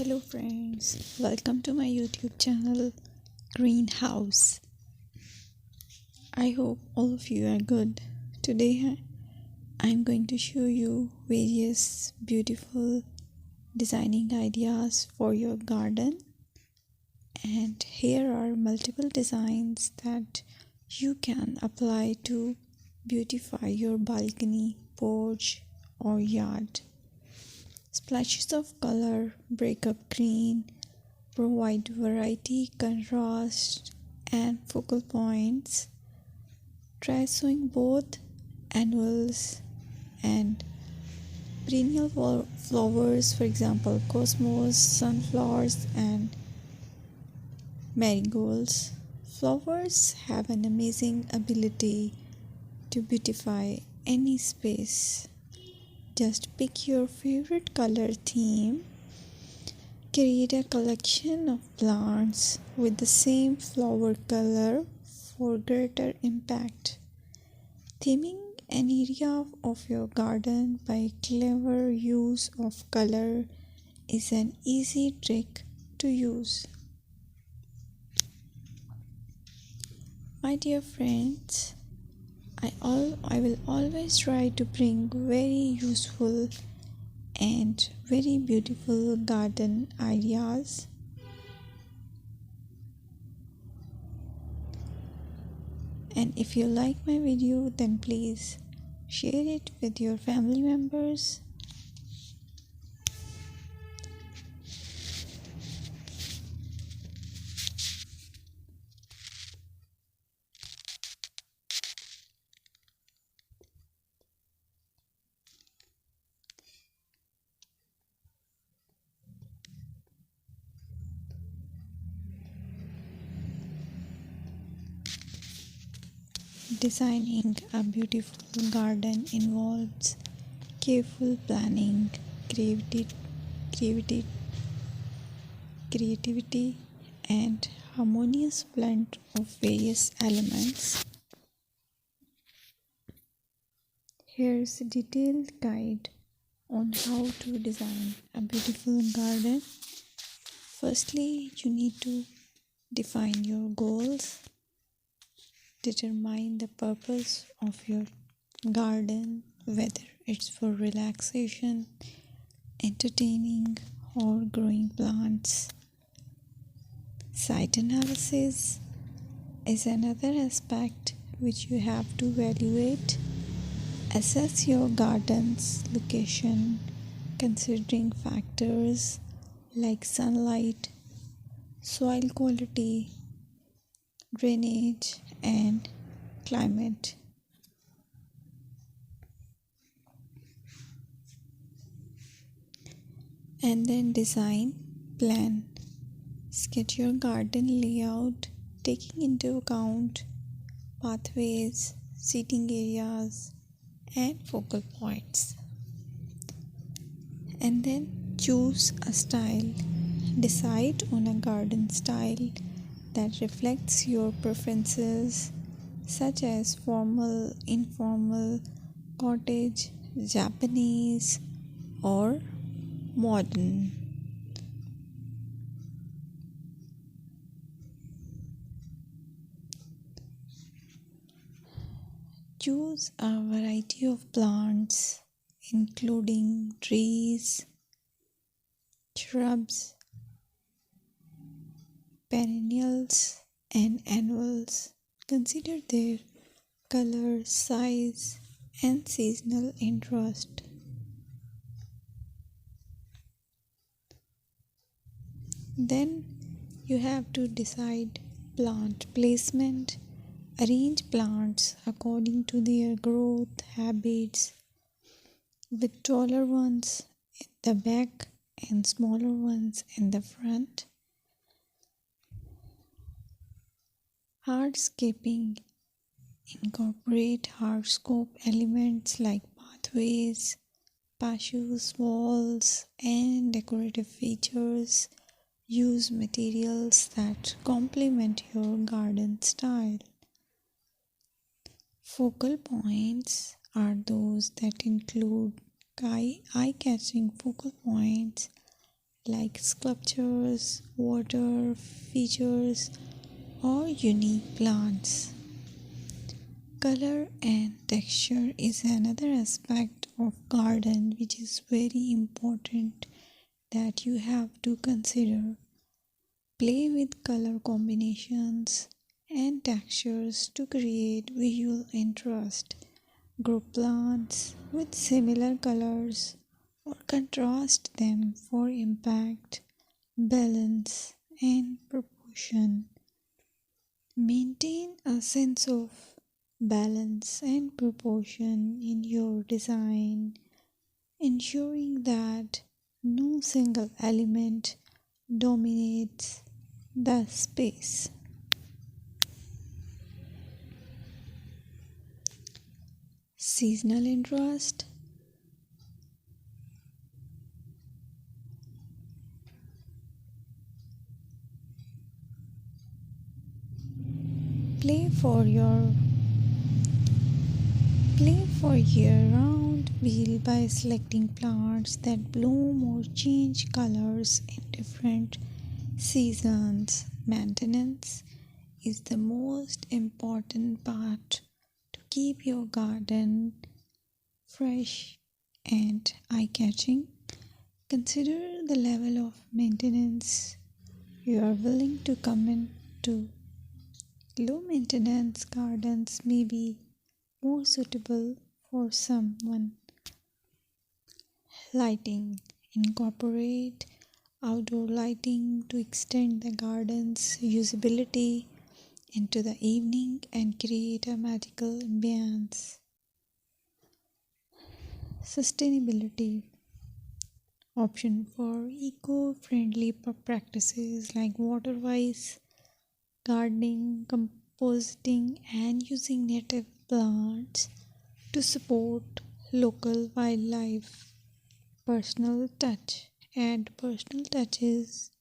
Hello friends, welcome to my YouTube channel Greenhouse. I hope all of you are good. Today I'm going to show you various beautiful designing ideas for your garden, and here are multiple designs that you can apply to beautify your balcony, porch or yard. Splashes of color break up green, provide variety, contrast, and focal points. Try sowing both annuals and perennial flowers, for example, cosmos, sunflowers, and marigolds. Flowers have an amazing ability to beautify any space. Just pick your favorite color theme. Create a collection of plants with the same flower color for greater impact. Theming an area of your garden by clever use of color is an easy trick to use. My dear friends, I will always try to bring very useful and very beautiful garden ideas. And if you like my video, then please share it with your family members. Designing a beautiful garden involves careful planning, creativity, creativity, and harmonious blend of various elements. Here's a detailed guide on how to design a beautiful garden. Firstly, you need to define your goals. Determine the purpose of your garden, whether it's for relaxation, entertaining, or growing plants. Site analysis is another aspect which you have to evaluate. Assess your garden's location, considering factors like sunlight, soil quality, drainage, and climate. And then design plan. Sketch your garden layout, taking into account pathways, seating areas, and focal points. And then choose a style. Decide on a garden style that reflects your preferences, such as formal, informal, cottage, Japanese, or modern. Choose a variety of plants, including trees, shrubs, perennials, and annuals. Consider their color, size, and seasonal interest. Then you have to decide plant placement. Arrange plants according to their growth habits, with taller ones in the back and smaller ones in the front. Hardscaping. Incorporate hardscape elements like pathways, patios, walls, and decorative features. Use materials that complement your garden style. Focal points are those that include eye-catching focal points like sculptures, water features, or unique plants. Color and texture is another aspect of garden which is very important that you have to consider. Play with color combinations and textures to create visual interest. Group plants with similar colors or contrast them for impact, balance, and proportion. Maintain a sense of balance and proportion in your design, ensuring that no single element dominates the space. Seasonal interest. Play for your Play for year-round wheel by selecting plants that bloom or change colors in different seasons. Maintenance is the most important part to keep your garden fresh and eye-catching. Consider the level of maintenance you are willing to commit to. Low maintenance gardens may be more suitable for someone. Lighting. Incorporate outdoor lighting to extend the garden's usability into the evening and create a magical ambience. Sustainability. Option for eco-friendly practices like water-wise gardening, composting, and using native plants to support local wildlife. Personal touch. Add personal touches